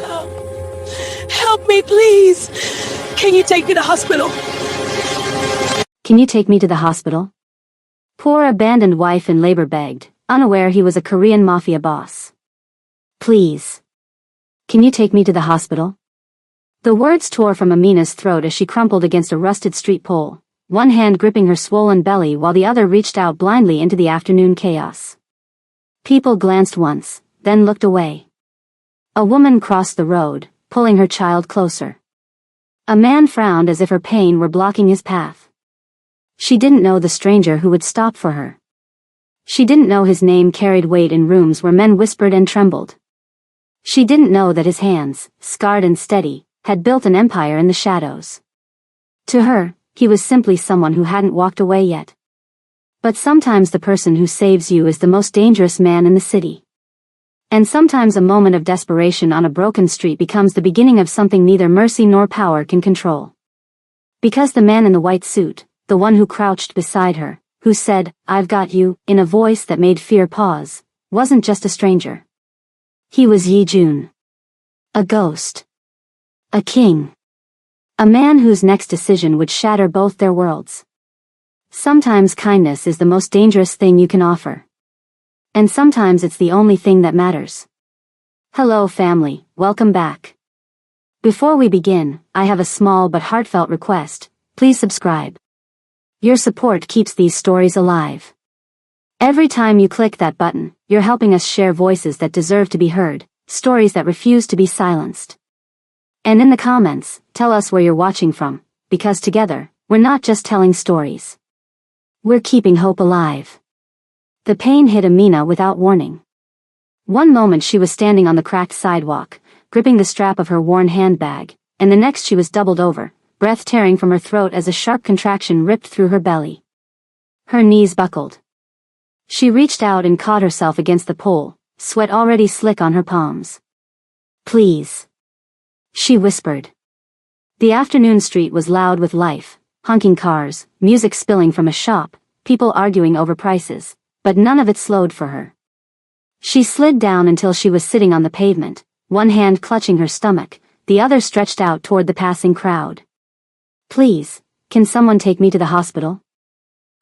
Help me, please. Can you take me to the hospital? Can you take me to the hospital? Poor abandoned wife in labor begged, unaware he was a Korean mafia boss. Please. Can you take me to the hospital? The words tore from Amina's throat as she crumpled against a rusted street pole, one hand gripping her swollen belly while the other reached out blindly into the afternoon chaos. People glanced once, then looked away. A woman crossed the road, pulling her child closer. A man frowned as if her pain were blocking his path. She didn't know the stranger who would stop for her. She didn't know his name carried weight in rooms where men whispered and trembled. She didn't know that his hands, scarred and steady, had built an empire in the shadows. To her, he was simply someone who hadn't walked away yet. But sometimes the person who saves you is the most dangerous man in the city. And sometimes a moment of desperation on a broken street becomes the beginning of something neither mercy nor power can control. Because the man in the white suit, the one who crouched beside her, who said, "I've got you," in a voice that made fear pause, wasn't just a stranger. He was Yi Jun. A ghost. A king. A man whose next decision would shatter both their worlds. Sometimes kindness is the most dangerous thing you can offer. And sometimes it's the only thing that matters. Hello family, welcome back. Before we begin, I have a small but heartfelt request. Please subscribe. Your support keeps these stories alive. Every time you click that button, you're helping us share voices that deserve to be heard, stories that refuse to be silenced. And in the comments, tell us where you're watching from, because together, we're not just telling stories. We're keeping hope alive. The pain hit Amina without warning. One moment she was standing on the cracked sidewalk, gripping the strap of her worn handbag, and the next she was doubled over, breath tearing from her throat as a sharp contraction ripped through her belly. Her knees buckled. She reached out and caught herself against the pole, sweat already slick on her palms. Please. She whispered. The afternoon street was loud with life, honking cars, music spilling from a shop, people arguing over prices, but none of it slowed for her. She slid down until she was sitting on the pavement, one hand clutching her stomach, the other stretched out toward the passing crowd. Please, can someone take me to the hospital?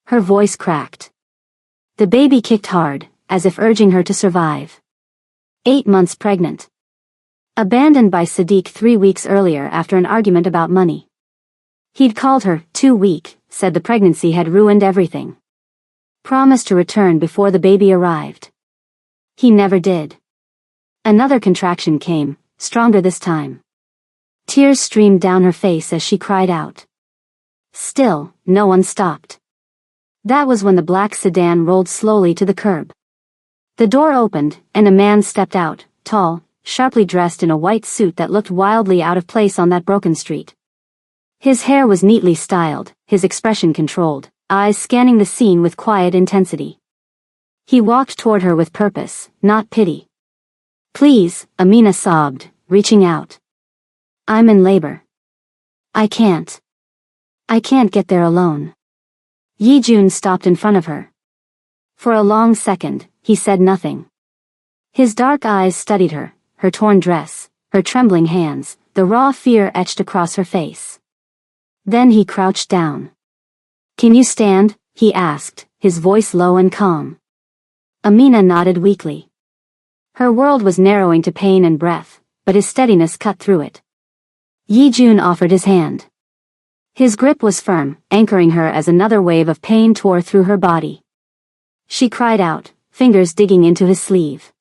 Her voice cracked. The baby kicked hard, as if urging her to survive. 8 months pregnant. Abandoned by Sadiq 3 weeks earlier after an argument about money. He'd called her too weak, said the pregnancy had ruined everything. Promised to return before the baby arrived. He never did. Another contraction came, stronger this time. Tears streamed down her face as she cried out. Still, no one stopped. That was when the black sedan rolled slowly to the curb. The door opened, and a man stepped out, tall, sharply dressed in a white suit that looked wildly out of place on that broken street. His hair was neatly styled, his expression controlled, eyes scanning the scene with quiet intensity. He walked toward her with purpose, not pity. Please, Amina sobbed, reaching out. I'm in labor. I can't get there alone. Yi Jun stopped in front of her. For a long second, he said nothing. His dark eyes studied her, her torn dress, her trembling hands, the raw fear etched across her face. Then he crouched down. Can you stand? He asked, his voice low and calm. Amina nodded weakly. Her world was narrowing to pain and breath, but his steadiness cut through it. Yi Jun offered his hand. His grip was firm, anchoring her as another wave of pain tore through her body. She cried out, fingers digging into his sleeve.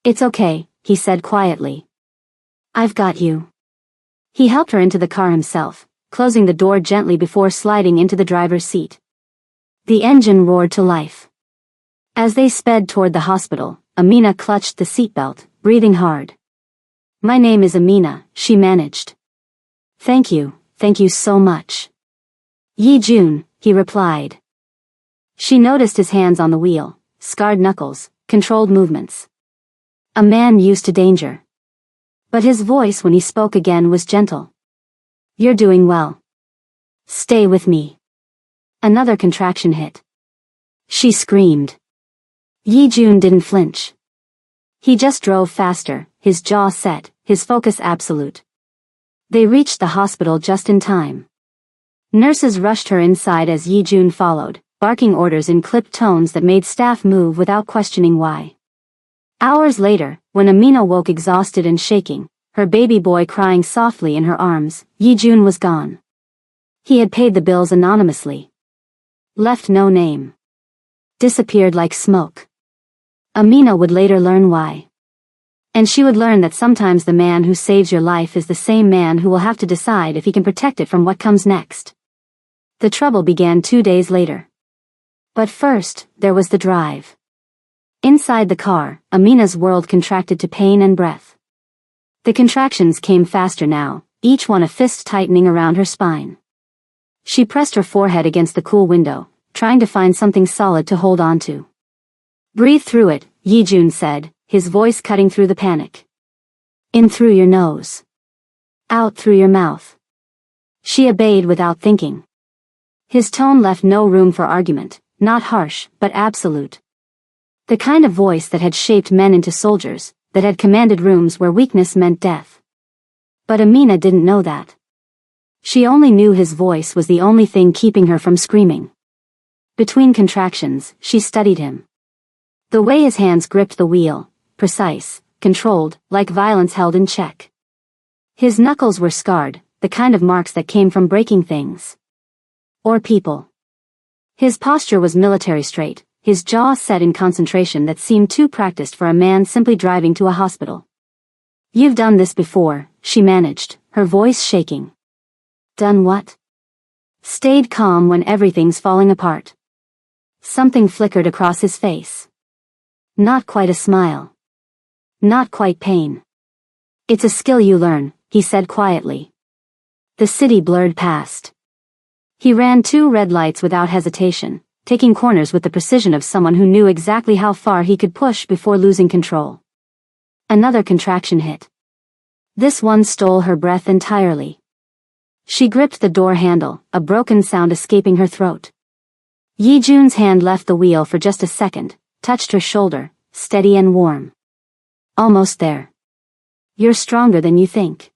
It's okay, he said quietly. I've got you. He helped her into the car himself, closing the door gently before sliding into the driver's seat. The engine roared to life. As they sped toward the hospital, Amina clutched the seatbelt, breathing hard. My name is Amina, she managed. Thank you so much. Yi Jun, he replied. She noticed his hands on the wheel, scarred knuckles, controlled movements. A man used to danger. But his voice when he spoke again was gentle. You're doing well. Stay with me. Another contraction hit. She screamed. Yi Jun didn't flinch. He just drove faster, his jaw set, his focus absolute. They reached the hospital just in time. Nurses rushed her inside as Yi-jun followed, barking orders in clipped tones that made staff move without questioning why. Hours later, when Amina woke exhausted and shaking, her baby boy crying softly in her arms, Yi-jun was gone. He had paid the bills anonymously. Left no name. Disappeared like smoke. Amina would later learn why. And she would learn that sometimes the man who saves your life is the same man who will have to decide if he can protect it from what comes next. The trouble began 2 days later. But first, there was the drive. Inside the car, Amina's world contracted to pain and breath. The contractions came faster now, each one a fist tightening around her spine. She pressed her forehead against the cool window, trying to find something solid to hold on to. Breathe through it, Yi-jun said, his voice cutting through the panic. In through your nose. Out through your mouth. She obeyed without thinking. His tone left no room for argument, not harsh, but absolute. The kind of voice that had shaped men into soldiers, that had commanded rooms where weakness meant death. But Amina didn't know that. She only knew his voice was the only thing keeping her from screaming. Between contractions, she studied him. The way his hands gripped the wheel, precise, controlled, like violence held in check. His knuckles were scarred, the kind of marks that came from breaking things. Or people. His posture was military straight, his jaw set in concentration that seemed too practiced for a man simply driving to a hospital. You've done this before, she managed, her voice shaking. Done what? Stayed calm when everything's falling apart. Something flickered across his face. Not quite a smile. Not quite pain. It's a skill you learn, he said quietly. The city blurred past. He ran 2 red lights without hesitation, taking corners with the precision of someone who knew exactly how far he could push before losing control. Another contraction hit. This one stole her breath entirely. She gripped the door handle, a broken sound escaping her throat. Yi-jun's hand left the wheel for just a second, touched her shoulder, steady and warm. Almost there. You're stronger than you think.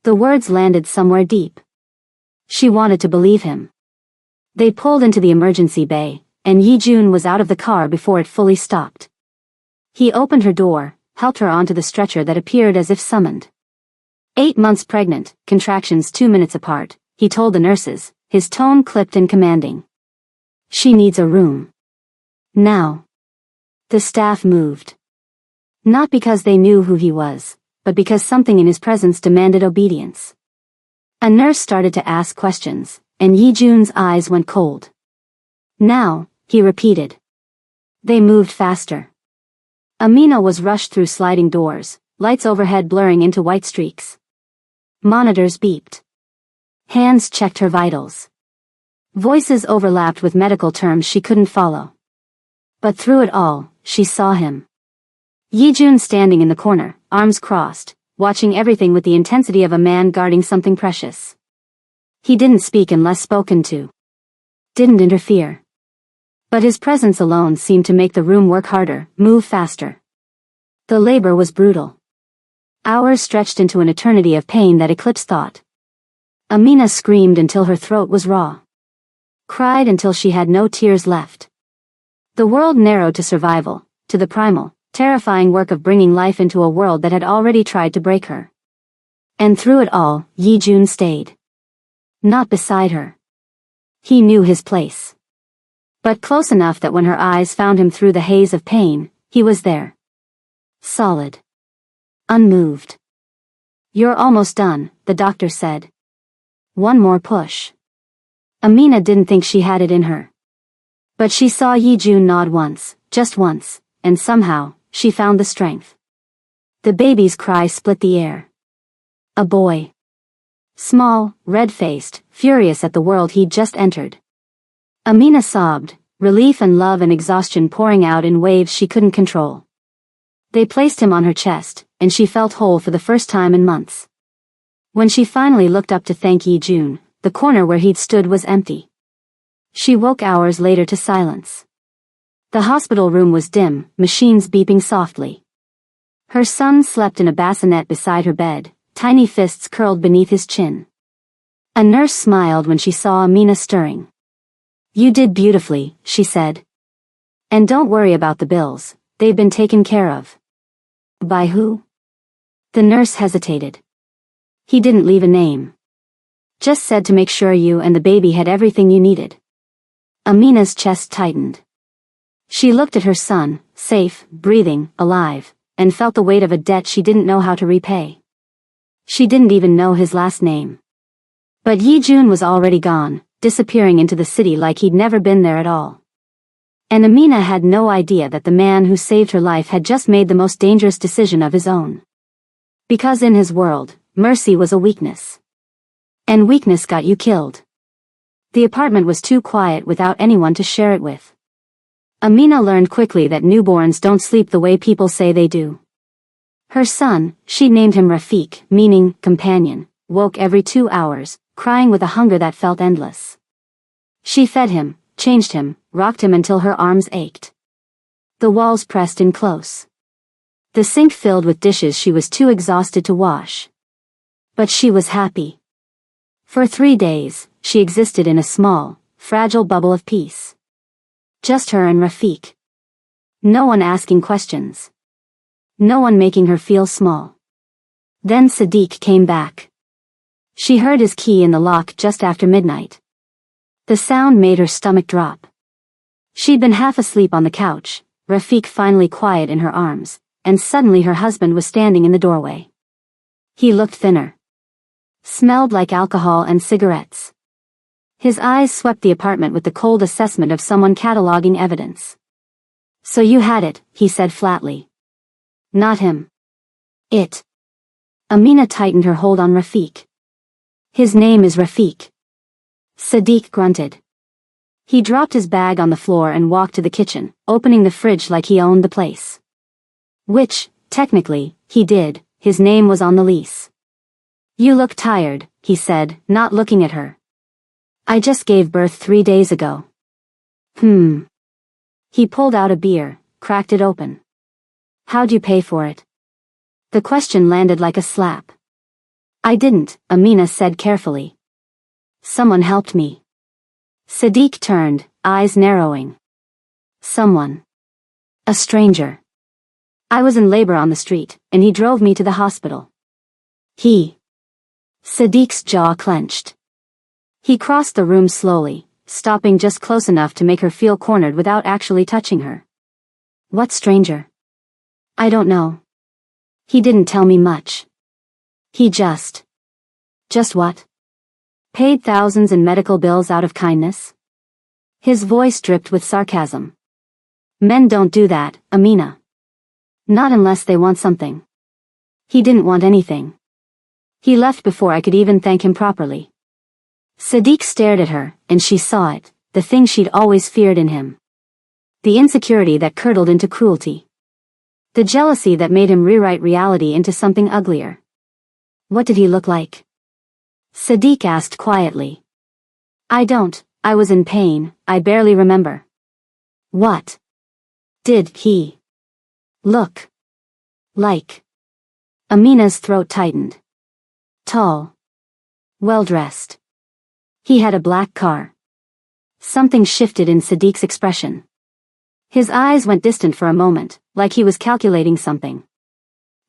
The words landed somewhere deep. She wanted to believe him. They pulled into the emergency bay, and Yi-jun was out of the car before it fully stopped. He opened her door, helped her onto the stretcher that appeared as if summoned. 8 months pregnant, contractions 2 minutes apart, he told the nurses, his tone clipped and commanding. She needs a room. Now. The staff moved. Not because they knew who he was, but because something in his presence demanded obedience. A nurse started to ask questions, and Yi-jun's eyes went cold. Now, he repeated. They moved faster. Amina was rushed through sliding doors, lights overhead blurring into white streaks. Monitors beeped. Hands checked her vitals. Voices overlapped with medical terms she couldn't follow. But through it all, she saw him. Yi-jun standing in the corner, arms crossed, watching everything with the intensity of a man guarding something precious. He didn't speak unless spoken to. Didn't interfere. But his presence alone seemed to make the room work harder, move faster. The labor was brutal. Hours stretched into an eternity of pain that eclipsed thought. Amina screamed until her throat was raw. Cried until she had no tears left. The world narrowed to survival, to the primal, terrifying work of bringing life into a world that had already tried to break her. And through it all, Yi-jun stayed. Not beside her. He knew his place. But close enough that when her eyes found him through the haze of pain, he was there. Solid. Unmoved. You're almost done, the doctor said. One more push. Amina didn't think she had it in her. But she saw Yi-jun nod once, just once, and somehow, she found the strength. The baby's cry split the air. A boy. Small, red-faced, furious at the world he'd just entered. Amina sobbed, relief and love and exhaustion pouring out in waves she couldn't control. They placed him on her chest, and she felt whole for the first time in months. When she finally looked up to thank Yi-jun, the corner where he'd stood was empty. She woke hours later to silence. The hospital room was dim, machines beeping softly. Her son slept in a bassinet beside her bed, tiny fists curled beneath his chin. A nurse smiled when she saw Amina stirring. "You did beautifully," she said. "And don't worry about the bills, they've been taken care of." "By who?" The nurse hesitated. "He didn't leave a name. Just said to make sure you and the baby had everything you needed." Amina's chest tightened. She looked at her son, safe, breathing, alive, and felt the weight of a debt she didn't know how to repay. She didn't even know his last name. But Yijun was already gone, disappearing into the city like he'd never been there at all. And Amina had no idea that the man who saved her life had just made the most dangerous decision of his own. Because in his world, mercy was a weakness. And weakness got you killed. The apartment was too quiet without anyone to share it with. Amina learned quickly that newborns don't sleep the way people say they do. Her son, she named him Rafiq, meaning companion, woke every 2 hours, crying with a hunger that felt endless. She fed him, changed him, rocked him until her arms ached. The walls pressed in close. The sink filled with dishes she was too exhausted to wash. But she was happy. For 3 days, she existed in a small, fragile bubble of peace. Just her and Rafiq. No one asking questions. No one making her feel small. Then Sadiq came back. She heard his key in the lock just after midnight. The sound made her stomach drop. She'd been half asleep on the couch, Rafiq finally quiet in her arms, and suddenly her husband was standing in the doorway. He looked thinner. Smelled like alcohol and cigarettes. His eyes swept the apartment with the cold assessment of someone cataloging evidence. "So you had it," he said flatly. "Not him. It." Amina tightened her hold on Rafiq. "His name is Rafiq." Sadiq grunted. He dropped his bag on the floor and walked to the kitchen, opening the fridge like he owned the place. Which, technically, he did, his name was on the lease. "You look tired," he said, not looking at her. "I just gave birth 3 days ago." He pulled out a beer, cracked it open. "How'd you pay for it?" The question landed like a slap. "I didn't," Amina said carefully. "Someone helped me." Sadiq turned, eyes narrowing. "Someone." "A stranger. I was in labor on the street, and he drove me to the hospital." "He." Sadiq's jaw clenched. He crossed the room slowly, stopping just close enough to make her feel cornered without actually touching her. "What stranger?" "I don't know. He didn't tell me much. He just." "Just what?" "Paid thousands in medical bills out of kindness." His voice dripped with sarcasm. "Men don't do that, Amina. Not unless they want something. He didn't want anything. He left before I could even thank him properly." Sadiq stared at her, and she saw it, the thing she'd always feared in him. The insecurity that curdled into cruelty. The jealousy that made him rewrite reality into something uglier. "What did he look like?" Sadiq asked quietly. I was in pain, I barely remember." "What did he look like?" Amina's throat tightened. "Tall. Well-dressed. He had a black car." Something shifted in Sadiq's expression. His eyes went distant for a moment, like he was calculating something.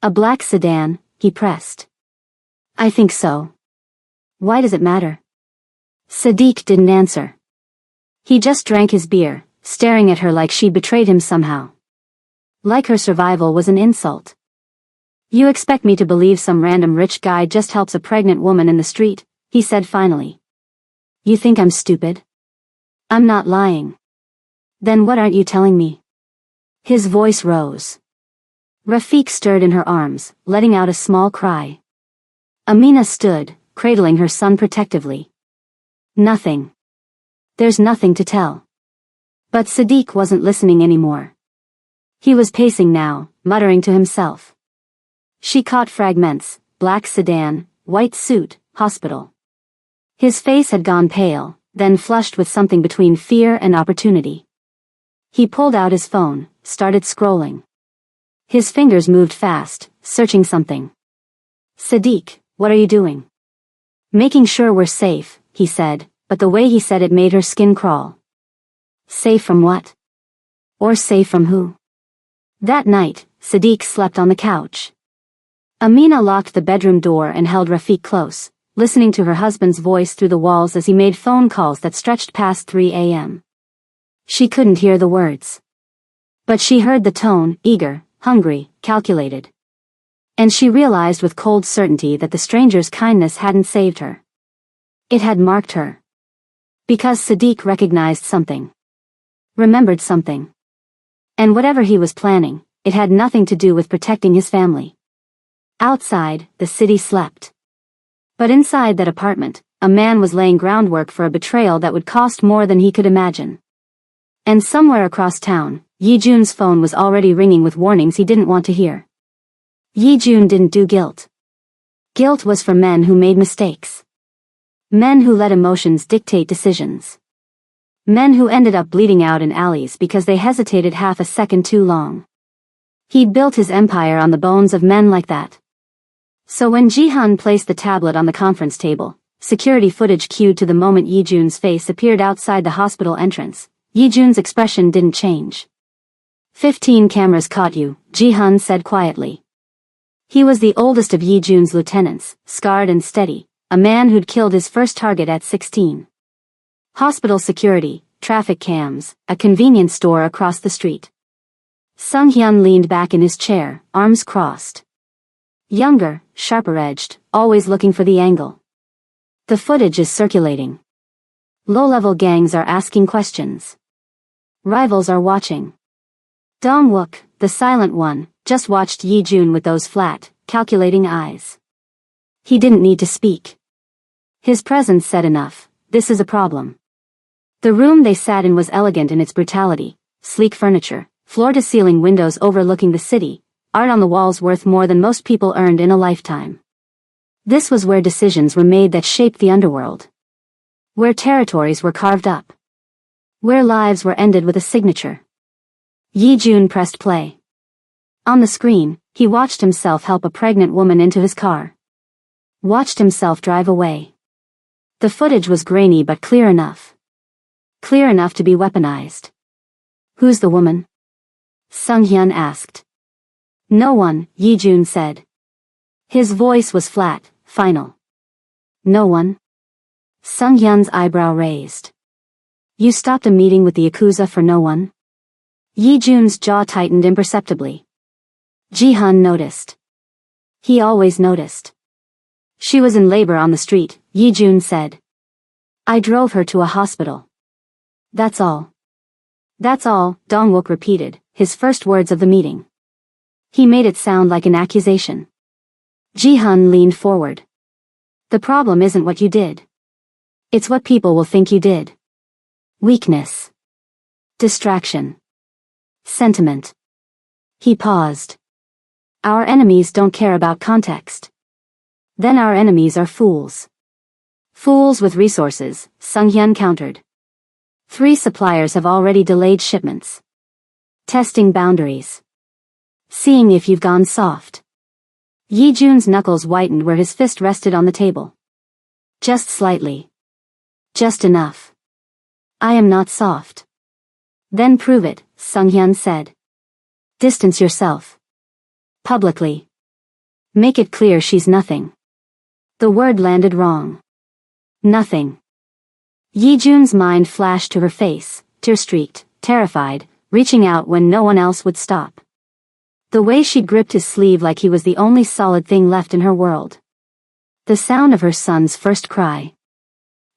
"A black sedan," he pressed. "I think so. Why does it matter?" Sadiq didn't answer. He just drank his beer, staring at her like she'd betrayed him somehow. Like her survival was an insult. "You expect me to believe some random rich guy just helps a pregnant woman in the street," he said finally. "You think I'm stupid?" "I'm not lying." "Then what aren't you telling me?" His voice rose. Rafiq stirred in her arms, letting out a small cry. Amina stood, cradling her son protectively. "Nothing. There's nothing to tell." But Sadiq wasn't listening anymore. He was pacing now, muttering to himself. She caught fragments: black sedan, white suit, hospital. His face had gone pale, then flushed with something between fear and opportunity. He pulled out his phone, started scrolling. His fingers moved fast, searching something. Sadiq, what are you doing? Making sure we're safe, he said, but the way he said it made her skin crawl. Safe from what? Or safe from who? That night, Sadiq slept on the couch. Amina locked the bedroom door and held Rafiq close, listening to her husband's voice through the walls as he made phone calls that stretched past 3 a.m. She couldn't hear the words. But she heard the tone, eager, hungry, calculated. And she realized with cold certainty that the stranger's kindness hadn't saved her. It had marked her. Because Sadiq recognized something. Remembered something. And whatever he was planning, it had nothing to do with protecting his family. Outside, the city slept. But inside that apartment, a man was laying groundwork for a betrayal that would cost more than he could imagine. And somewhere across town, Yi Jun's phone was already ringing with warnings he didn't want to hear. Yi Jun didn't do guilt. Guilt was for men who made mistakes. Men who let emotions dictate decisions. Men who ended up bleeding out in alleys because they hesitated half a second too long. He'd built his empire on the bones of men like that. So when Jihan placed the tablet on the conference table, security footage cued to the moment Yi Jun's face appeared outside the hospital entrance, Yi Jun's expression didn't change. 15 cameras caught you, Jihan said quietly. He was the oldest of Yi Jun's lieutenants, scarred and steady, a man who'd killed his first target at 16. Hospital security, traffic cams, a convenience store across the street. Sung Hyun leaned back in his chair, arms crossed. Younger, sharper-edged, always looking for the angle. The footage is circulating. Low-level gangs are asking questions. Rivals are watching. Dong-wook, the silent one, just watched Yi Jun with those flat, calculating eyes. He didn't need to speak. His presence said enough. This is a problem. The room they sat in was elegant in its brutality, sleek furniture, floor-to-ceiling windows overlooking the city, art on the walls worth more than most people earned in a lifetime. This was where decisions were made that shaped the underworld. Where territories were carved up. Where lives were ended with a signature. Yi Jun pressed play. On the screen, he watched himself help a pregnant woman into his car. Watched himself drive away. The footage was grainy but clear enough. Clear enough to be weaponized. Who's the woman? Sung Hyun asked. No one, Yi Jun said. His voice was flat, final. No one? Sung Hyun's eyebrow raised. You stopped a meeting with the Yakuza for no one? Yi Jun's jaw tightened imperceptibly. Jihan noticed. He always noticed. She was in labor on the street, Yi Jun said. I drove her to a hospital. That's all. That's all, Dong-wook repeated, his first words of the meeting. He made it sound like an accusation. Jihan leaned forward. The problem isn't what you did. It's what people will think you did. Weakness. Distraction. Sentiment. He paused. Our enemies don't care about context. Then our enemies are fools. Fools with resources, Sung Hyun countered. 3 suppliers have already delayed shipments. Testing boundaries. Seeing if you've gone soft. Yi Jun's knuckles whitened where his fist rested on the table. Just slightly. Just enough. I am not soft. Then prove it, Sung Hyun said. Distance yourself. Publicly. Make it clear she's nothing. The word landed wrong. Nothing. Yi Jun's mind flashed to her face, tear-streaked, terrified, reaching out when no one else would stop. The way she gripped his sleeve like he was the only solid thing left in her world. The sound of her son's first cry.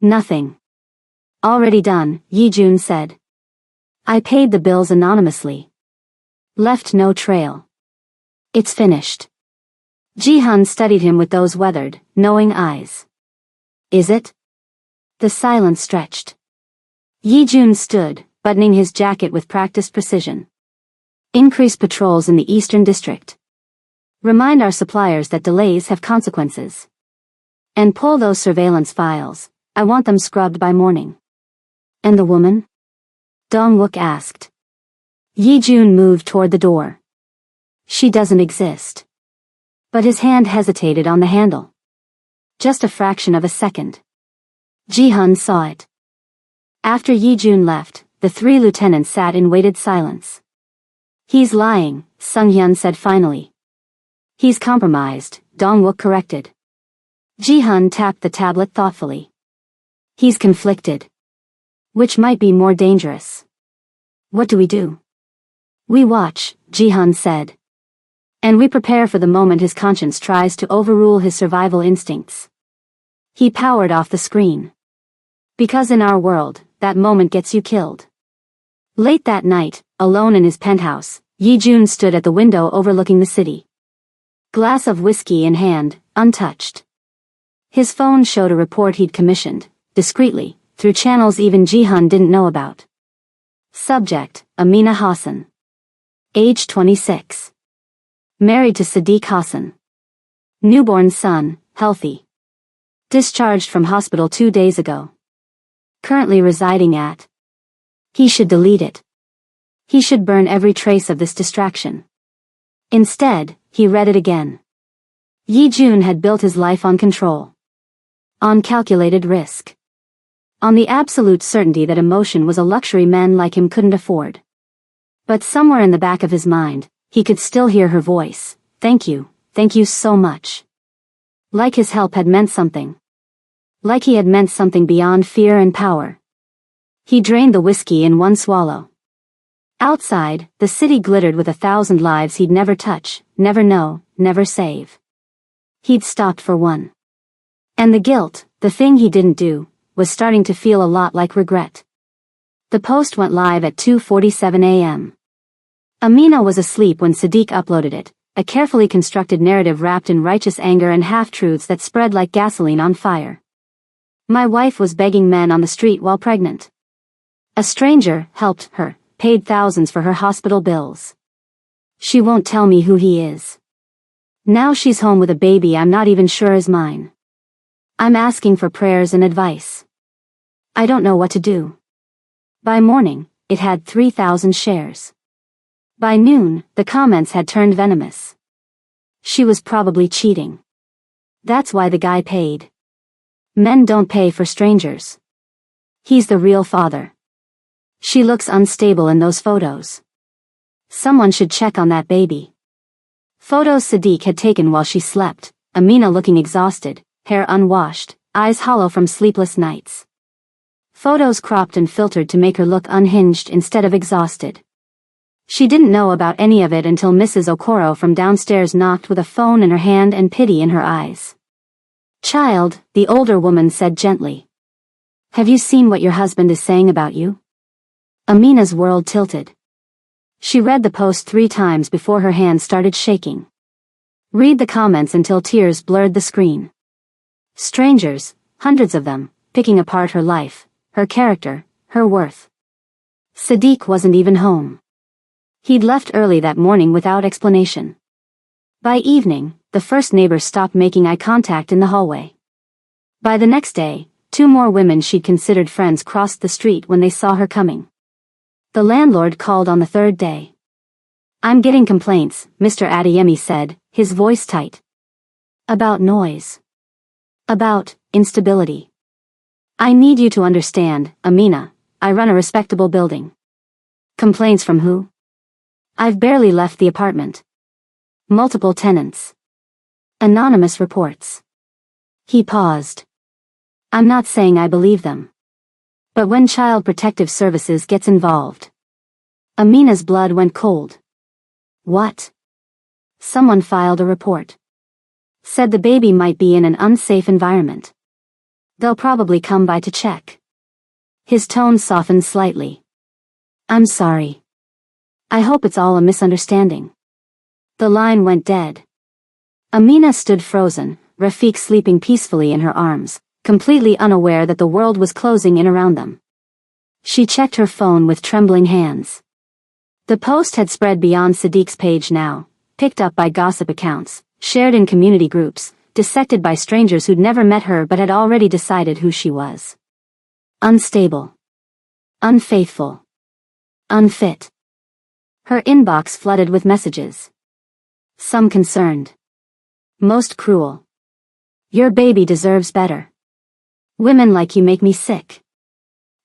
Nothing. Already done, Yi Jun said. I paid the bills anonymously. Left no trail. It's finished. Jihan studied him with those weathered, knowing eyes. Is it? The silence stretched. Yi Jun stood, buttoning his jacket with practiced precision. Increase patrols in the Eastern District. Remind our suppliers that delays have consequences. And pull those surveillance files. I want them scrubbed by morning. And the woman? Dong-wook asked. Yi Jun moved toward the door. She doesn't exist. But his hand hesitated on the handle. Just a fraction of a second. Ji-hun saw it. After Yi-jun left, the three lieutenants sat in weighted silence. He's lying, Sung-hyun said finally. He's compromised, Dong-wook corrected. Ji-hun tapped the tablet thoughtfully. He's conflicted. Which might be more dangerous? What do we do? We watch, Ji-hun said. And we prepare for the moment his conscience tries to overrule his survival instincts. He powered off the screen. Because in our world, that moment gets you killed. Late that night, alone in his penthouse, Yi-jun stood at the window overlooking the city. Glass of whiskey in hand, untouched. His phone showed a report he'd commissioned, discreetly, through channels even Ji-hun didn't know about. Subject, Amina Hassan. Age 26. Married to Sadiq Hassan. Newborn son, healthy. Discharged from hospital 2 days ago. Currently residing at. He should delete it. He should burn every trace of this distraction. Instead, he read it again. Yi-jun had built his life on control. On calculated risk. On the absolute certainty that emotion was a luxury men like him couldn't afford. But somewhere in the back of his mind, he could still hear her voice. Thank you so much. Like his help had meant something. Like he had meant something beyond fear and power. He drained the whiskey in one swallow. Outside, the city glittered with 1,000 lives he'd never touch, never know, never save. He'd stopped for one. And the guilt, the thing he didn't do, was starting to feel a lot like regret. The post went live at 2:47 a.m. Amina was asleep when Sadiq uploaded it, a carefully constructed narrative wrapped in righteous anger and half-truths that spread like gasoline on fire. My wife was begging men on the street while pregnant. A stranger helped her, paid thousands for her hospital bills. She won't tell me who he is. Now she's home with a baby I'm not even sure is mine. I'm asking for prayers and advice. I don't know what to do. By morning, it had 3,000 shares. By noon, the comments had turned venomous. She was probably cheating. That's why the guy paid. Men don't pay for strangers. He's the real father. She looks unstable in those photos. Someone should check on that baby. Photos Sadiq had taken while she slept, Amina looking exhausted, hair unwashed, eyes hollow from sleepless nights. Photos cropped and filtered to make her look unhinged instead of exhausted. She didn't know about any of it until Mrs. Okoro from downstairs knocked with a phone in her hand and pity in her eyes. Child, the older woman said gently. Have you seen what your husband is saying about you? Amina's world tilted. She read the post 3 times before her hand started shaking. Read the comments until tears blurred the screen. Strangers, hundreds of them, picking apart her life, her character, her worth. Sadiq wasn't even home. He'd left early that morning without explanation. By evening, the first neighbor stopped making eye contact in the hallway. By the next day, 2 more women she'd considered friends crossed the street when they saw her coming. The landlord called on the 3rd day. I'm getting complaints, Mr. Adeyemi said, his voice tight. About noise. About instability. I need you to understand, Amina, I run a respectable building. Complaints from who? I've barely left the apartment. Multiple tenants. Anonymous reports. He paused. I'm not saying I believe them. But when Child Protective Services gets involved. Amina's blood went cold. What? Someone filed a report. Said the baby might be in an unsafe environment. They'll probably come by to check. His tone softened slightly. I'm sorry. I hope it's all a misunderstanding. The line went dead. Amina stood frozen, Rafiq sleeping peacefully in her arms, completely unaware that the world was closing in around them. She checked her phone with trembling hands. The post had spread beyond Sadiq's page now, picked up by gossip accounts, shared in community groups, dissected by strangers who'd never met her but had already decided who she was. Unstable. Unfaithful. Unfit. Her inbox flooded with messages. Some concerned. Most cruel. Your baby deserves better. Women like you make me sick.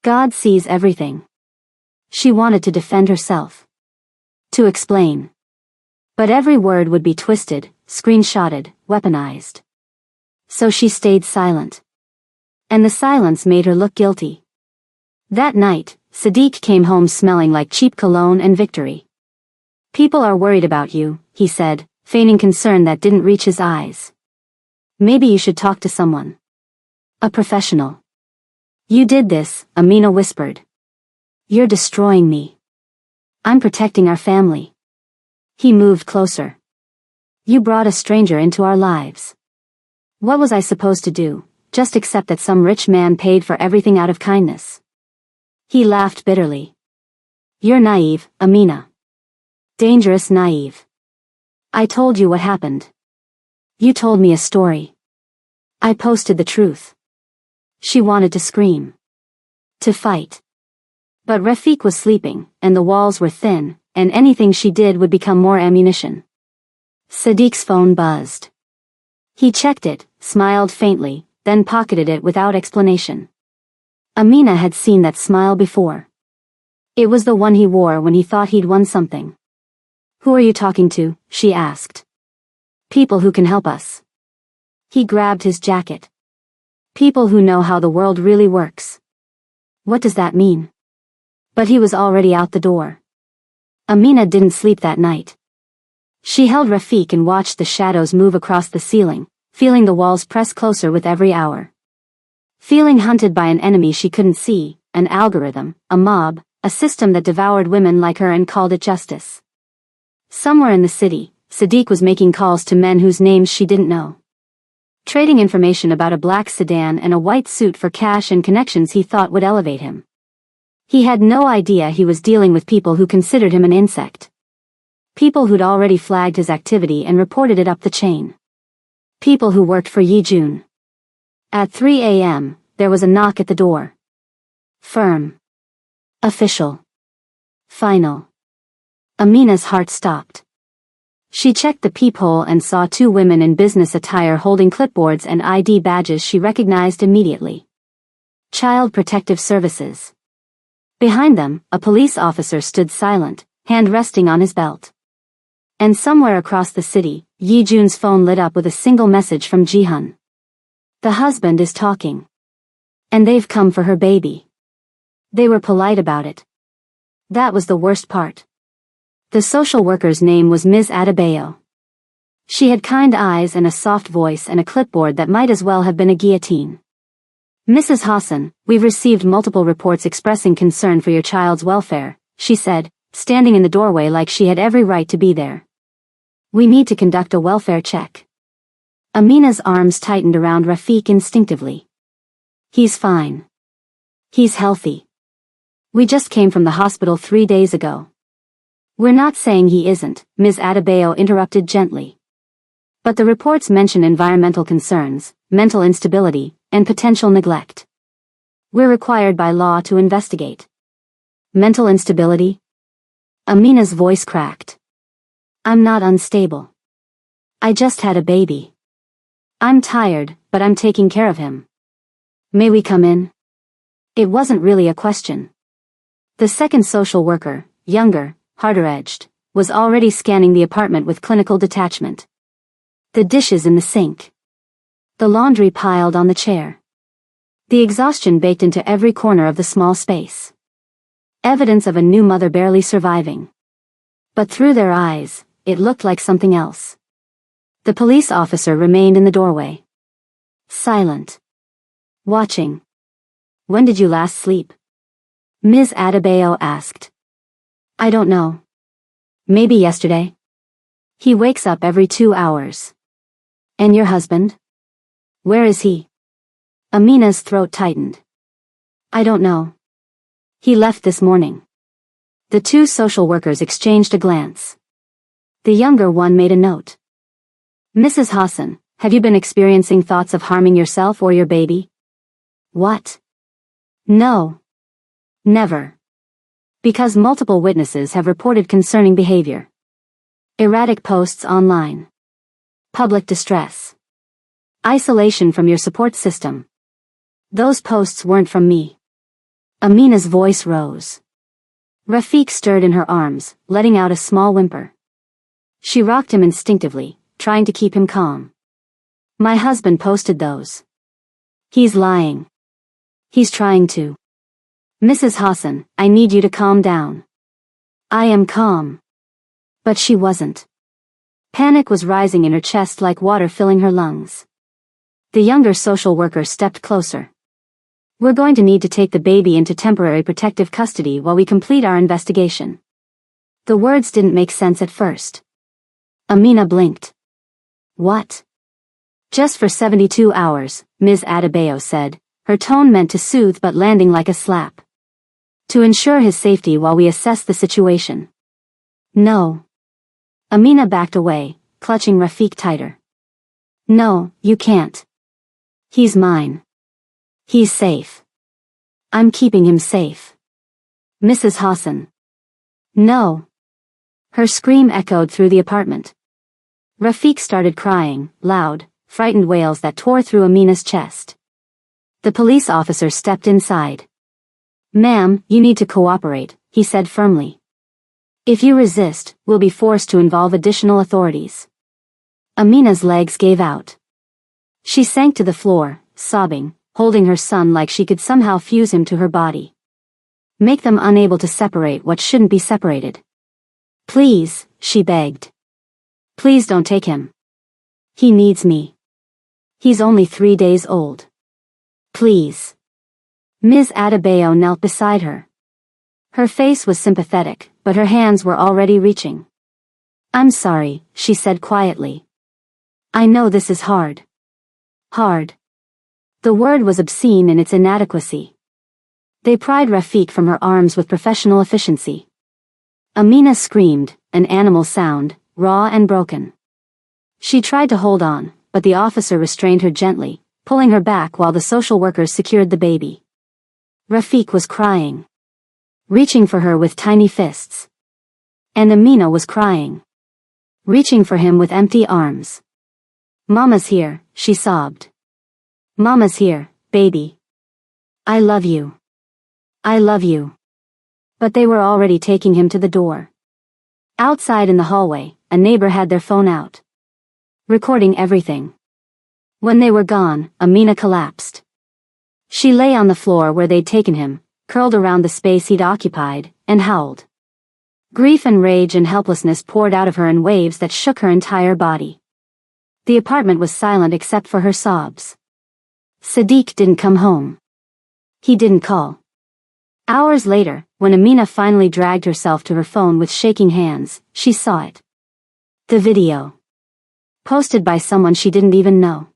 God sees everything. She wanted to defend herself. To explain. But every word would be twisted, screenshotted, weaponized. So she stayed silent. And the silence made her look guilty. That night, Sadiq came home smelling like cheap cologne and victory. People are worried about you, he said, feigning concern that didn't reach his eyes. Maybe you should talk to someone. A professional. You did this, Amina whispered. You're destroying me. I'm protecting our family. He moved closer. You brought a stranger into our lives. What was I supposed to do? Just accept that some rich man paid for everything out of kindness? He laughed bitterly. You're naive, Amina. Dangerous naive. I told you what happened. You told me a story. I posted the truth. She wanted to scream. To fight. But Rafiq was sleeping, and the walls were thin, and anything she did would become more ammunition. Sadiq's phone buzzed. He checked it, smiled faintly, then pocketed it without explanation. Amina had seen that smile before. It was the one he wore when he thought he'd won something. Who are you talking to? She asked. People who can help us. He grabbed his jacket. People who know how the world really works. What does that mean? But he was already out the door. Amina didn't sleep that night. She held Rafiq and watched the shadows move across the ceiling, feeling the walls press closer with every hour. Feeling hunted by an enemy she couldn't see, an algorithm, a mob, a system that devoured women like her and called it justice. Somewhere in the city, Sadiq was making calls to men whose names she didn't know. Trading information about a black sedan and a white suit for cash and connections he thought would elevate him. He had no idea he was dealing with people who considered him an insect. People who'd already flagged his activity and reported it up the chain. People who worked for Yi Jun. At 3 a.m., there was a knock at the door. Firm. Official. Final. Amina's heart stopped. She checked the peephole and saw two women in business attire holding clipboards and ID badges she recognized immediately. Child Protective Services. Behind them, a police officer stood silent, hand resting on his belt. And somewhere across the city, Yi Jun's phone lit up with a single message from Jihan. The husband is talking. And they've come for her baby. They were polite about it. That was the worst part. The social worker's name was Ms. Adebayo. She had kind eyes and a soft voice and a clipboard that might as well have been a guillotine. Mrs. Hassan, we've received multiple reports expressing concern for your child's welfare, she said, standing in the doorway like she had every right to be there. We need to conduct a welfare check. Amina's arms tightened around Rafiq instinctively. He's fine. He's healthy. We just came from the hospital 3 days ago. We're not saying he isn't, Ms. Adebayo interrupted gently. But the reports mention environmental concerns, mental instability, and potential neglect. We're required by law to investigate. Mental instability? Amina's voice cracked. I'm not unstable. I just had a baby. I'm tired, but I'm taking care of him. May we come in? It wasn't really a question. The second social worker, younger, harder-edged, was already scanning the apartment with clinical detachment. The dishes in the sink. The laundry piled on the chair. The exhaustion baked into every corner of the small space. Evidence of a new mother barely surviving. But through their eyes, it looked like something else. The police officer remained in the doorway. Silent. Watching. When did you last sleep? Ms. Adebayo asked. I don't know. Maybe yesterday. He wakes up every 2 hours. And your husband? Where is he? Amina's throat tightened. I don't know. He left this morning. The two social workers exchanged a glance. The younger one made a note. Mrs. Hassan, have you been experiencing thoughts of harming yourself or your baby? What? No. Never. Because multiple witnesses have reported concerning behavior. Erratic posts online. Public distress. Isolation from your support system. Those posts weren't from me. Amina's voice rose. Rafiq stirred in her arms, letting out a small whimper. She rocked him instinctively, trying to keep him calm. My husband posted those. He's lying. He's trying to. Mrs. Hassan, I need you to calm down. I am calm. But she wasn't. Panic was rising in her chest like water filling her lungs. The younger social worker stepped closer. We're going to need to take the baby into temporary protective custody while we complete our investigation. The words didn't make sense at first. Amina blinked. What? Just for 72 hours, Ms. Adebayo said, her tone meant to soothe but landing like a slap. To ensure his safety while we assess the situation. No. Amina backed away, clutching Rafiq tighter. No, you can't. He's mine. He's safe. I'm keeping him safe. Mrs. Hassan. No. Her scream echoed through the apartment. Rafiq started crying, loud, frightened wails that tore through Amina's chest. The police officer stepped inside. Ma'am, you need to cooperate, he said firmly. If you resist, we'll be forced to involve additional authorities. Amina's legs gave out. She sank to the floor, sobbing, holding her son like she could somehow fuse him to her body. Make them unable to separate what shouldn't be separated. Please, she begged. Please don't take him. He needs me. He's only 3 days old. Please. Ms. Adebayo knelt beside her. Her face was sympathetic, but her hands were already reaching. I'm sorry, she said quietly. I know this is hard. Hard. The word was obscene in its inadequacy. They pried Rafiq from her arms with professional efficiency. Amina screamed, an animal sound, raw and broken. She tried to hold on, but the officer restrained her gently, pulling her back while the social workers secured the baby. Rafiq was crying. Reaching for her with tiny fists. And Amina was crying. Reaching for him with empty arms. Mama's here, she sobbed. Mama's here, baby. I love you. I love you. But they were already taking him to the door. Outside in the hallway, a neighbor had their phone out. Recording everything. When they were gone, Amina collapsed. She lay on the floor where they'd taken him, curled around the space he'd occupied, and howled. Grief and rage and helplessness poured out of her in waves that shook her entire body. The apartment was silent except for her sobs. Sadiq didn't come home. He didn't call. Hours later, when Amina finally dragged herself to her phone with shaking hands, she saw it. The video. Posted by someone she didn't even know.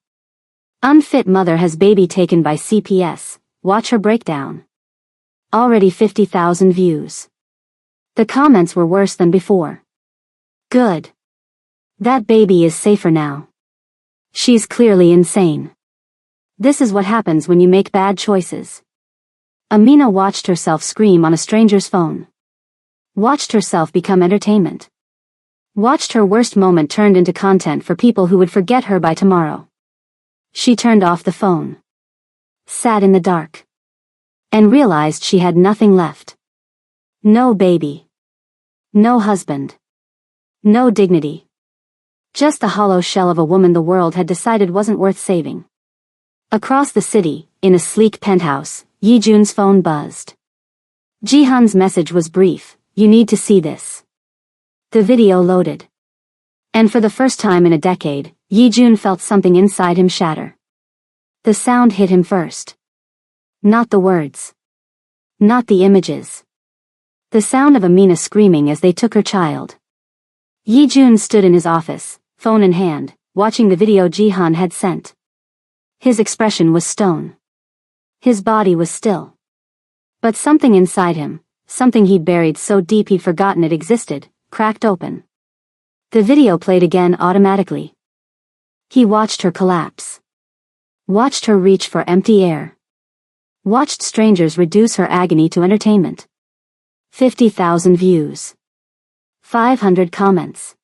Unfit mother has baby taken by CPS, watch her breakdown. Already 50,000 views. The comments were worse than before. Good. That baby is safer now. She's clearly insane. This is what happens when you make bad choices. Amina watched herself scream on a stranger's phone. Watched herself become entertainment. Watched her worst moment turned into content for people who would forget her by tomorrow. She turned off the phone. Sat in the dark. And realized she had nothing left. No baby. No husband. No dignity. Just the hollow shell of a woman the world had decided wasn't worth saving. Across the city, in a sleek penthouse, Yijun's phone buzzed. Jihan's message was brief, you need to see this. The video loaded. And for the first time in a decade, Yijun felt something inside him shatter. The sound hit him first. Not the words. Not the images. The sound of Amina screaming as they took her child. Yijun stood in his office, phone in hand, watching the video Jihan had sent. His expression was stone. His body was still. But something inside him, something he'd buried so deep he'd forgotten it existed, cracked open. The video played again automatically. He watched her collapse. Watched her reach for empty air. Watched strangers reduce her agony to entertainment. 50,000 views. 500 comments.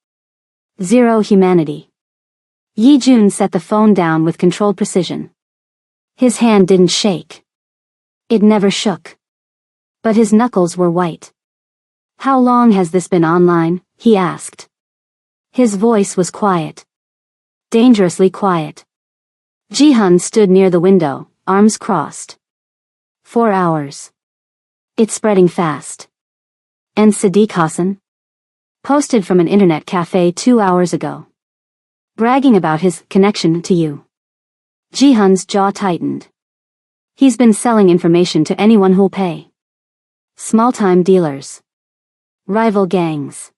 Zero humanity. Yi Jun set the phone down with controlled precision. His hand didn't shake. It never shook. But his knuckles were white. How long has this been online? He asked. His voice was quiet. Dangerously quiet. Jihan stood near the window, arms crossed. 4 hours. It's spreading fast. And Sadiq Hassan? Posted from an internet cafe 2 hours ago. Bragging about his connection to you. Jihan's jaw tightened. He's been selling information to anyone who'll pay. Small-time dealers. Rival gangs.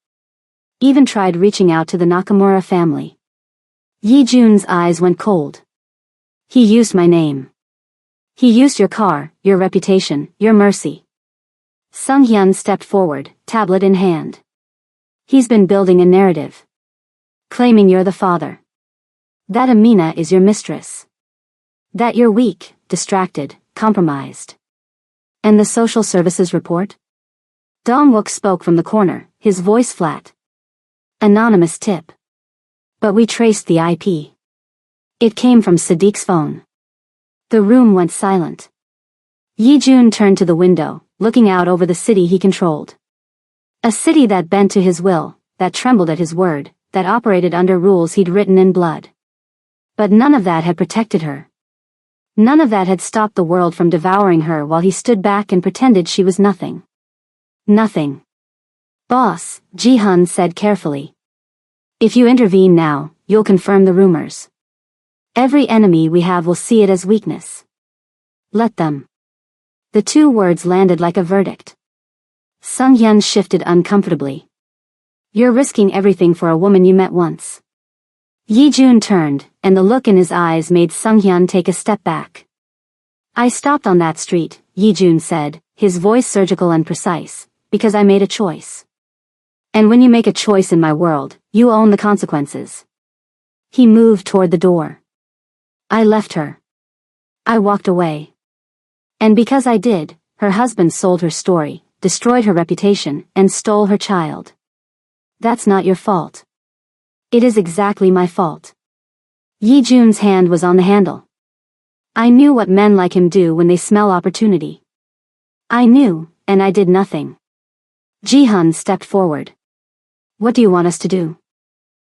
Even tried reaching out to the Nakamura family. Yi Jun's eyes went cold. He used my name. He used your car, your reputation, your mercy. Sung Hyun stepped forward, tablet in hand. He's been building a narrative. Claiming you're the father. That Amina is your mistress. That you're weak, distracted, compromised. And the social services report? Dong-wook spoke from the corner, his voice flat. Anonymous tip. But we traced the IP. It came from Sadiq's phone. The room went silent. Yi Jun turned to the window, looking out over the city he controlled. A city that bent to his will, that trembled at his word, that operated under rules he'd written in blood. But none of that had protected her. None of that had stopped the world from devouring her while he stood back and pretended she was nothing. Nothing. Boss, Jihan said carefully. If you intervene now, you'll confirm the rumors. Every enemy we have will see it as weakness. Let them. The 2 words landed like a verdict. Sung Hyun shifted uncomfortably. You're risking everything for a woman you met once. Yi Jun turned, and the look in his eyes made Sung Hyun take a step back. I stopped on that street, Yi Jun said, his voice surgical and precise, because I made a choice. And when you make a choice in my world, you own the consequences. He moved toward the door. I left her. I walked away. And because I did, her husband sold her story, destroyed her reputation, and stole her child. That's not your fault. It is exactly my fault. Yi Jun's hand was on the handle. I knew what men like him do when they smell opportunity. I knew, and I did nothing. Jihan stepped forward. What do you want us to do?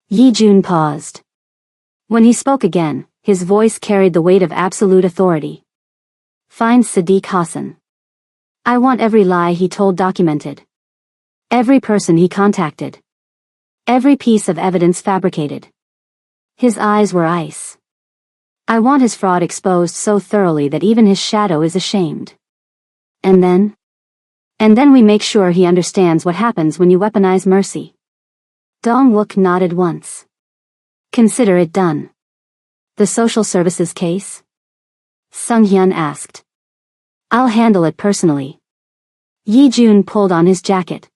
Yi Jun paused. When he spoke again, his voice carried the weight of absolute authority. Find Sadiq Hassan. I want every lie he told documented. Every person he contacted. Every piece of evidence fabricated. His eyes were ice. I want his fraud exposed so thoroughly that even his shadow is ashamed. And then we make sure he understands what happens when you weaponize mercy. Dong-wook nodded once. Consider it done. The social services case? Sung Hyun asked. I'll handle it personally. Yi Jun pulled on his jacket.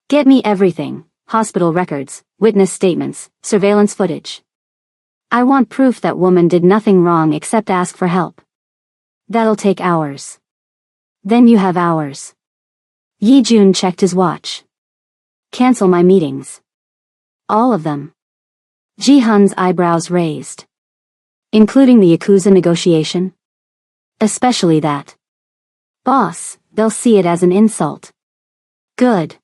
Get me everything, hospital records, witness statements, surveillance footage. I want proof that woman did nothing wrong except ask for help. That'll take hours. Then you have hours. Yi Jun checked his watch. Cancel my meetings. All of them. Jihan's eyebrows raised. Including the Yakuza negotiation? Especially that. Boss, they'll see it as an insult. Good.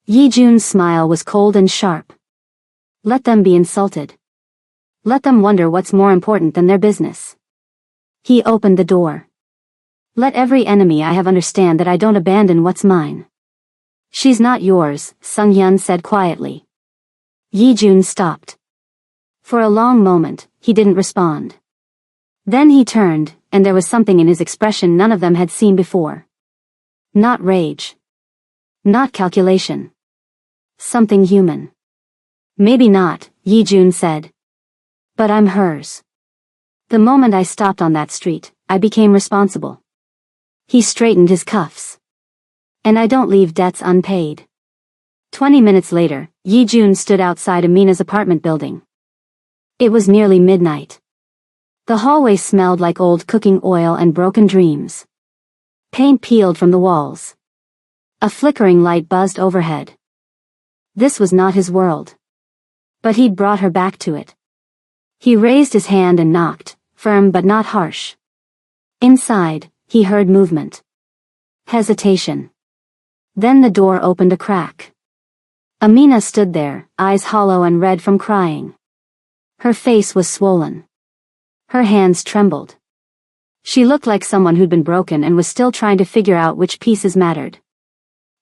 Yi Jun's smile was cold and sharp. Let them be insulted. Let them wonder what's more important than their business. He opened the door. Let every enemy I have understand that I don't abandon what's mine. She's not yours, Sung Hyun said quietly. Yi Jun stopped. For a long moment, he didn't respond. Then he turned, and there was something in his expression none of them had seen before. Not rage. Not calculation. Something human. Maybe not, Yi Jun said. But I'm hers. The moment I stopped on that street, I became responsible. He straightened his cuffs. And I don't leave debts unpaid. 20 minutes later, Yi Jun stood outside Amina's apartment building. It was nearly midnight. The hallway smelled like old cooking oil and broken dreams. Paint peeled from the walls. A flickering light buzzed overhead. This was not his world. But he'd brought her back to it. He raised his hand and knocked, firm but not harsh. Inside, he heard movement. Hesitation. Then the door opened a crack. Amina stood there, eyes hollow and red from crying. Her face was swollen. Her hands trembled. She looked like someone who'd been broken and was still trying to figure out which pieces mattered.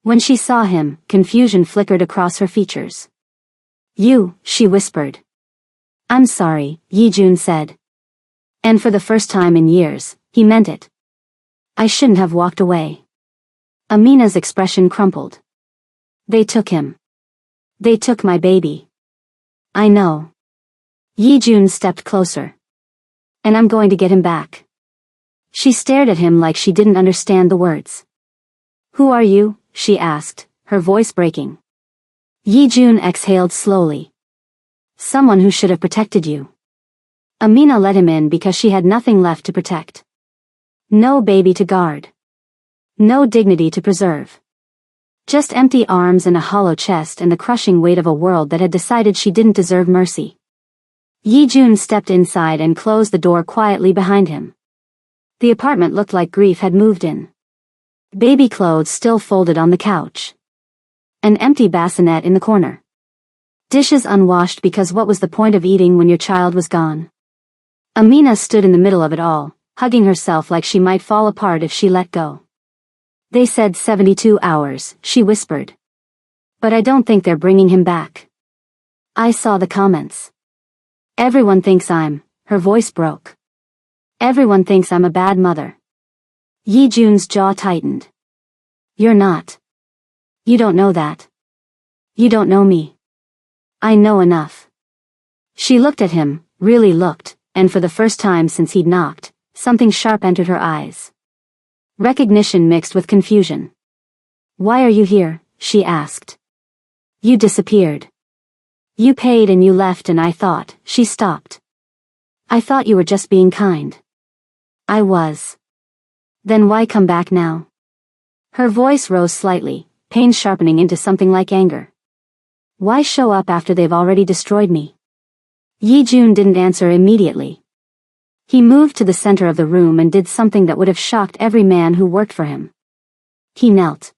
When she saw him, confusion flickered across her features. "You," she whispered. "I'm sorry," Yijun said. And for the first time in years, he meant it. "I shouldn't have walked away." Amina's expression crumpled. "They took him. They took my baby." "I know." Yijun stepped closer. "And I'm going to get him back." She stared at him like she didn't understand the words. "Who are you?" she asked, her voice breaking. Yijun exhaled slowly. "Someone who should have protected you." Amina let him in because she had nothing left to protect. No baby to guard. No dignity to preserve. Just empty arms and a hollow chest and the crushing weight of a world that had decided she didn't deserve mercy. Yijun stepped inside and closed the door quietly behind him. The apartment looked like grief had moved in. Baby clothes still folded on the couch. An empty bassinet in the corner. Dishes unwashed because what was the point of eating when your child was gone? Amina stood in the middle of it all, hugging herself like she might fall apart if she let go. "They said 72 hours, she whispered. "But I don't think they're bringing him back." I saw the comments. "Everyone thinks her voice broke. "Everyone thinks I'm a bad mother." Yijun's jaw tightened. "You're not. You don't know that. You don't know me. I know enough." She looked at him, really looked, and for the first time since he'd knocked, something sharp entered her eyes. Recognition mixed with confusion. "Why are you here?" she asked. "You disappeared. You paid and you left and I thought," she stopped. "I thought you were just being kind." "I was. Then why come back now?" Her voice rose slightly, pain sharpening into something like anger. "Why show up after they've already destroyed me?" Yijun didn't answer immediately. He moved to the center of the room and did something that would have shocked every man who worked for him. He knelt.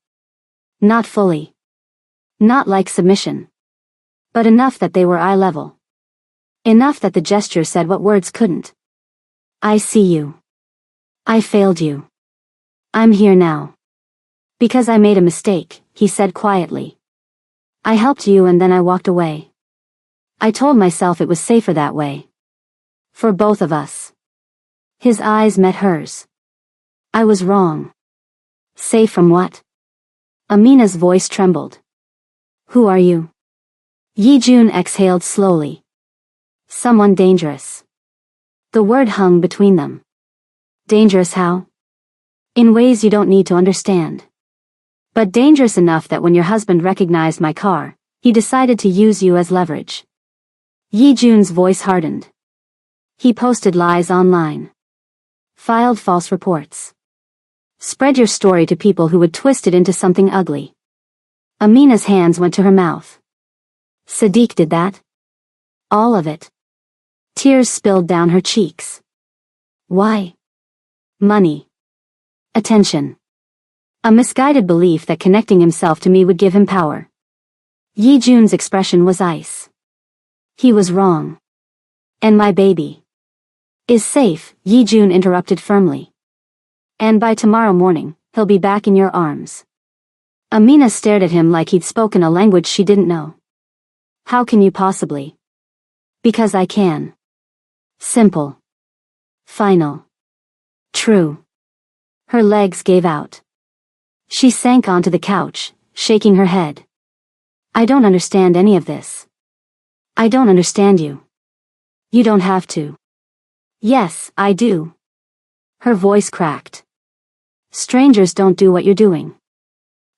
Not fully. Not like submission. But enough that they were eye level. Enough that the gesture said what words couldn't. "I see you. I failed you. I'm here now. Because I made a mistake," he said quietly. "I helped you and then I walked away. I told myself it was safer that way. For both of us." His eyes met hers. "I was wrong." "Safe from what?" Amina's voice trembled. "Who are you?" Yijun exhaled slowly. "Someone dangerous." The word hung between them. "Dangerous how?" "In ways you don't need to understand. But dangerous enough that when your husband recognized my car, he decided to use you as leverage." Yijun's voice hardened. "He posted lies online. Filed false reports. Spread your story to people who would twist it into something ugly." Amina's hands went to her mouth. "Sadiq did that?" "All of it." Tears spilled down her cheeks. "Why?" "Money. Attention. A misguided belief that connecting himself to me would give him power." Yijun's expression was ice. "He was wrong. And my baby is safe," Yijun interrupted firmly. "And by tomorrow morning, he'll be back in your arms." Amina stared at him like he'd spoken a language she didn't know. "How can you possibly?" "Because I can. Simple. Final. True." Her legs gave out. She sank onto the couch, shaking her head. "I don't understand any of this. I don't understand you. You don't have to." "Yes, I do." Her voice cracked. "Strangers don't do what you're doing.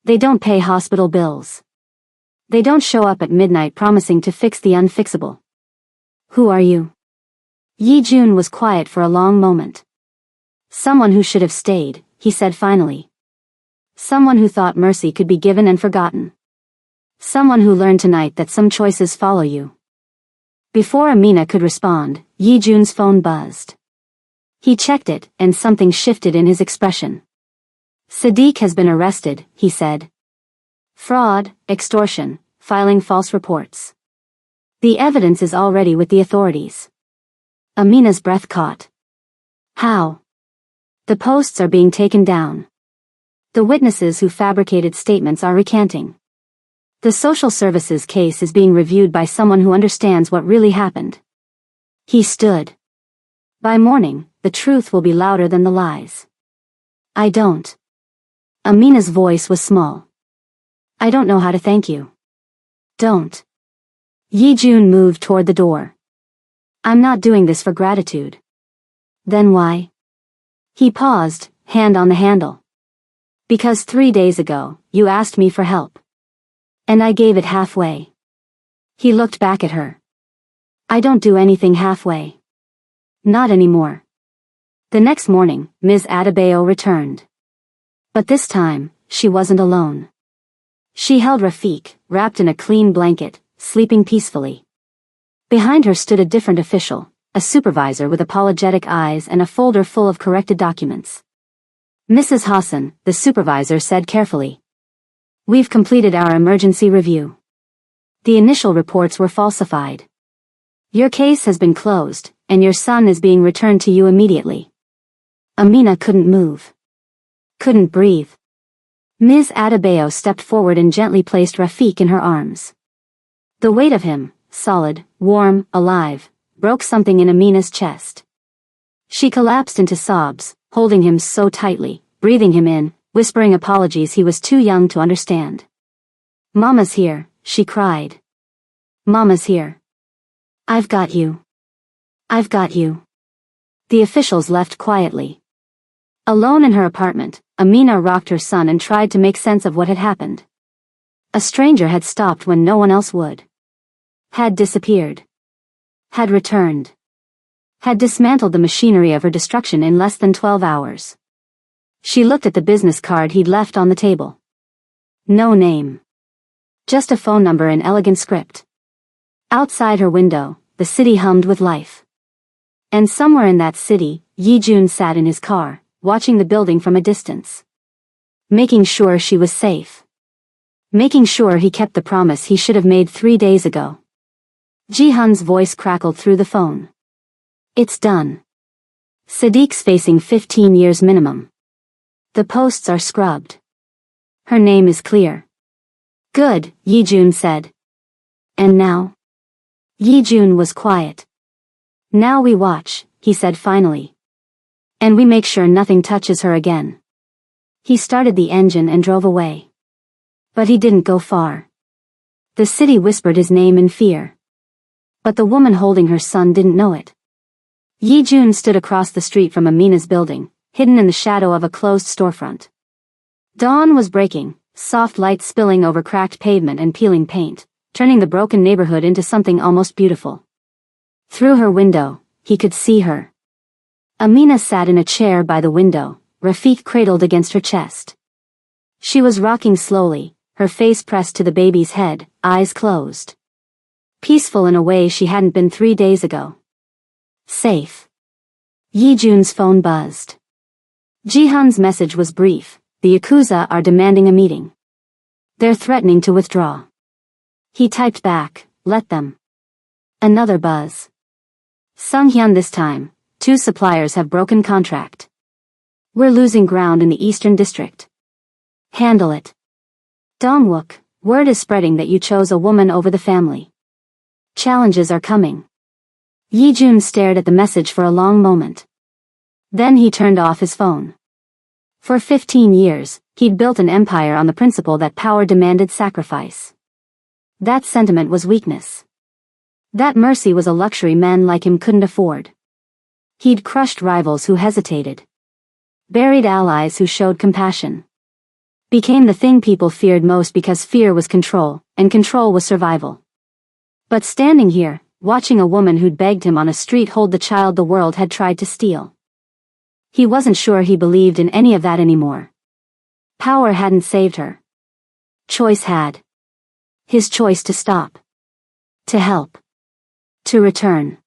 They don't pay hospital bills. They don't show up at midnight promising to fix the unfixable. Who are you?" Yijun was quiet for a long moment. "Someone who should have stayed," he said finally. "Someone who thought mercy could be given and forgotten. Someone who learned tonight that some choices follow you. Before Amina could respond, Yijun's phone buzzed. He checked it, and something shifted in his expression. Sadiq has been arrested, he said. Fraud, extortion, filing false reports. The evidence is already with the authorities. Amina's breath caught. How? The posts are being taken down. The witnesses who fabricated statements are recanting. The social services case is being reviewed by someone who understands what really happened. He stood. By morning, the truth will be louder than the lies. I don't. Amina's voice was small. I don't know how to thank you. Don't. Yijun moved toward the door. I'm not doing this for gratitude. Then why? He paused, hand on the handle. Because 3 days ago, you asked me for help. And I gave it halfway. He looked back at her. I don't do anything halfway. Not anymore. The next morning, Ms. Adebayo returned. But this time, she wasn't alone. She held Rafiq, wrapped in a clean blanket, sleeping peacefully. Behind her stood a different official, a supervisor with apologetic eyes and a folder full of corrected documents. Mrs. Hassan, the supervisor said carefully. We've completed our emergency review. The initial reports were falsified. Your case has been closed, and your son is being returned to you immediately. Amina couldn't move. Couldn't breathe. Ms. Adebayo stepped forward and gently placed Rafiq in her arms. The weight of him, solid, warm, alive, broke something in Amina's chest. She collapsed into sobs, holding him so tightly, breathing him in, whispering apologies he was too young to understand. Mama's here, she cried. Mama's here. I've got you. I've got you. The officials left quietly. Alone in her apartment, Amina rocked her son and tried to make sense of what had happened. A stranger had stopped when no one else would. Had disappeared. Had returned. Had dismantled the machinery of her destruction in less than 12 hours. She looked at the business card he'd left on the table. No name. Just a phone number in elegant script. Outside her window, the city hummed with life. And somewhere in that city, Yijun sat in his car, watching the building from a distance. Making sure she was safe. Making sure he kept the promise he should have made 3 days ago. Jihan's voice crackled through the phone. It's done. Sadiq's facing 15 years minimum. The posts are scrubbed. Her name is clear. Good, Yijun said. And now? Yijun was quiet. Now we watch, he said finally. And we make sure nothing touches her again. He started the engine and drove away. But he didn't go far. The city whispered his name in fear. But the woman holding her son didn't know it. Yijun stood across the street from Amina's building, hidden in the shadow of a closed storefront. Dawn was breaking, soft light spilling over cracked pavement and peeling paint, turning the broken neighborhood into something almost beautiful. Through her window, he could see her. Amina sat in a chair by the window, Rafiq cradled against her chest. She was rocking slowly, her face pressed to the baby's head, eyes closed. Peaceful in a way she hadn't been 3 days ago. Safe. Yijun's phone buzzed. Jihan's message was brief. The Yakuza are demanding a meeting. They're threatening to withdraw. He typed back, let them. Another buzz. Sunghyun this time, 2 suppliers have broken contract. We're losing ground in the Eastern District. Handle it. Dongwook, word is spreading that you chose a woman over the family. Challenges are coming. Yijun stared at the message for a long moment. Then he turned off his phone. For 15 years, he'd built an empire on the principle that power demanded sacrifice. That sentiment was weakness. That mercy was a luxury men like him couldn't afford. He'd crushed rivals who hesitated. Buried allies who showed compassion. Became the thing people feared most because fear was control, and control was survival. But standing here, watching a woman who'd begged him on a street hold the child the world had tried to steal. He wasn't sure he believed in any of that anymore. Power hadn't saved her. Choice had. His choice to stop. To help. To return.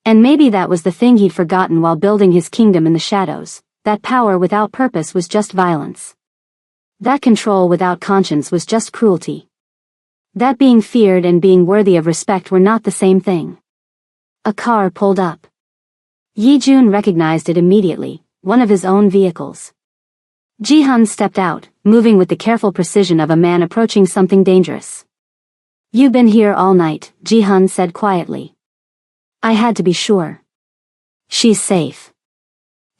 And maybe that was the thing he'd forgotten while building his kingdom in the shadows, that power without purpose was just violence. That control without conscience was just cruelty. That being feared and being worthy of respect were not the same thing. A car pulled up. Yi Jun recognized it immediately, one of his own vehicles. Ji-hun stepped out, moving with the careful precision of a man approaching something dangerous. "You've been here all night," Ji-hun said quietly. "I had to be sure. She's safe.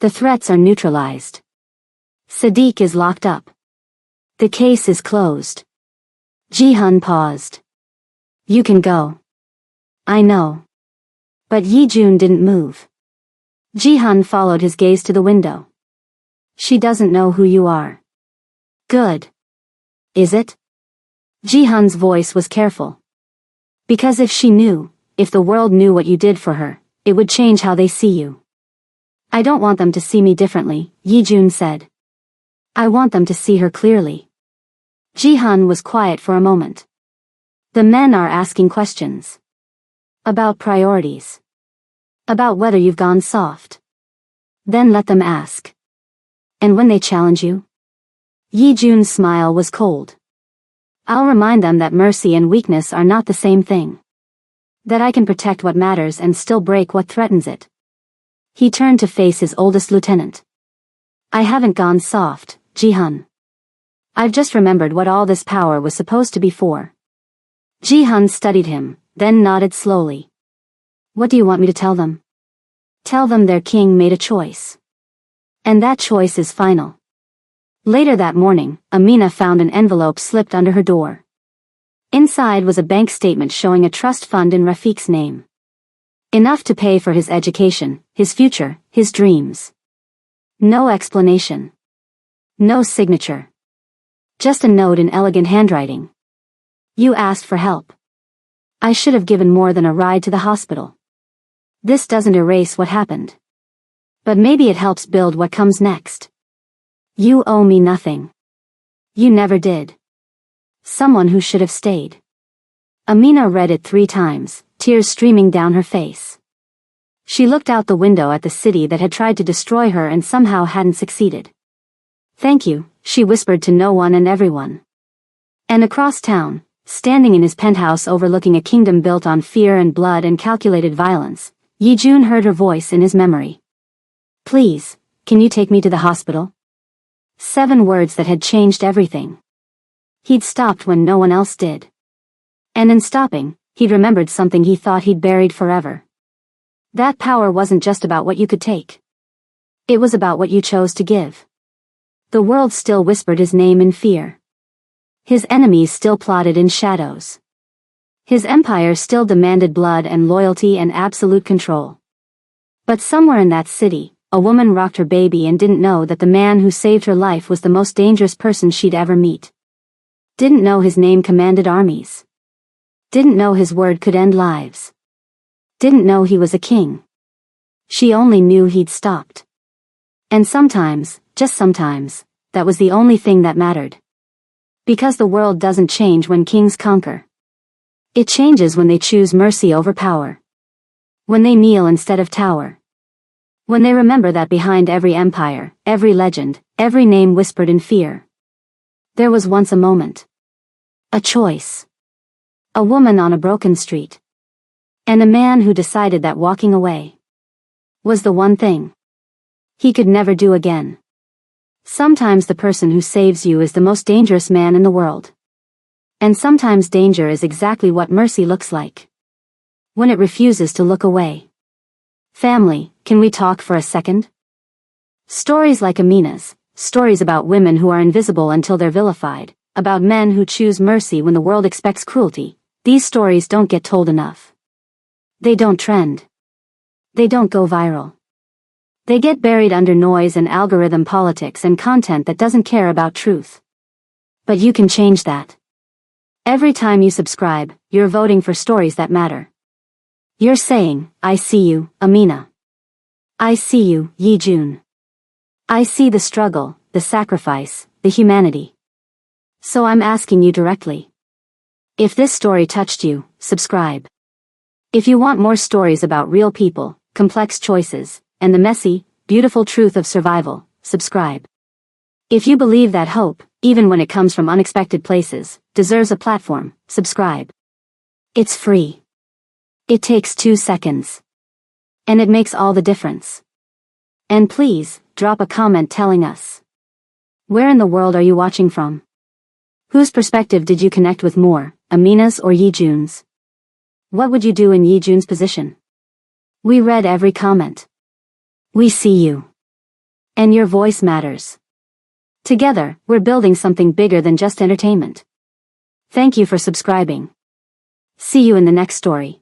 The threats are neutralized. Sadiq is locked up. The case is closed." Ji-hun paused. "You can go." "I know." But Yi Jun didn't move. Ji-hun followed his gaze to the window. "She doesn't know who you are." "Good. Is it?" Ji-hun's voice was careful. "Because if she knew, if the world knew what you did for her, it would change how they see you." "I don't want them to see me differently," Yi Jun said. "I want them to see her clearly." Ji-hun was quiet for a moment. "The men are asking questions. About priorities. About whether you've gone soft. Then let them ask. And when they challenge you?" Yi Jun's smile was cold. "I'll remind them that mercy and weakness are not the same thing. That I can protect what matters and still break what threatens it." He turned to face his oldest lieutenant. "I haven't gone soft, Ji-hun. I've just remembered what all this power was supposed to be for." Ji-hun studied him, then nodded slowly. "What do you want me to tell them?" "Tell them their king made a choice. And that choice is final." Later that morning, Amina found an envelope slipped under her door. Inside was a bank statement showing a trust fund in Rafiq's name. Enough to pay for his education, his future, his dreams. No explanation. No signature. Just a note in elegant handwriting. "You asked for help. I should have given more than a ride to the hospital. This doesn't erase what happened. But maybe it helps build what comes next. You owe me nothing. You never did. Someone who should have stayed." Amina read it 3 times, tears streaming down her face. She looked out the window at the city that had tried to destroy her and somehow hadn't succeeded. "Thank you," she whispered to no one and everyone. And across town, standing in his penthouse overlooking a kingdom built on fear and blood and calculated violence, Yi Jun heard her voice in his memory. "Please, can you take me to the hospital?" 7 words that had changed everything. He'd stopped when no one else did. And in stopping, he'd remembered something he thought he'd buried forever. That power wasn't just about what you could take. It was about what you chose to give. The world still whispered his name in fear. His enemies still plotted in shadows. His empire still demanded blood and loyalty and absolute control. But somewhere in that city, a woman rocked her baby and didn't know that the man who saved her life was the most dangerous person she'd ever meet. Didn't know his name commanded armies. Didn't know his word could end lives. Didn't know he was a king. She only knew he'd stopped. And sometimes, just sometimes, that was the only thing that mattered. Because the world doesn't change when kings conquer. It changes when they choose mercy over power. When they kneel instead of tower. When they remember that behind every empire, every legend, every name whispered in fear. There was once a moment. A choice. A woman on a broken street. And a man who decided that walking away was the one thing he could never do again. Sometimes the person who saves you is the most dangerous man in the world. And sometimes danger is exactly what mercy looks like. When it refuses to look away. Family, can we talk for a second? Stories like Amina's, stories about women who are invisible until they're vilified, about men who choose mercy when the world expects cruelty, these stories don't get told enough. They don't trend. They don't go viral. They get buried under noise and algorithm politics and content that doesn't care about truth. But you can change that. Every time you subscribe, you're voting for stories that matter. You're saying, "I see you, Amina. I see you, Yi Jun. I see the struggle, the sacrifice, the humanity." So I'm asking you directly. If this story touched you, subscribe. If you want more stories about real people, complex choices, and the messy, beautiful truth of survival, subscribe. If you believe that hope, even when it comes from unexpected places, deserves a platform, subscribe. It's free. It takes 2 seconds. And it makes all the difference. And please, drop a comment telling us. Where in the world are you watching from? Whose perspective did you connect with more, Amina's or Yeejun's? What would you do in Yeejun's position? We read every comment. We see you. And your voice matters. Together, we're building something bigger than just entertainment. Thank you for subscribing. See you in the next story.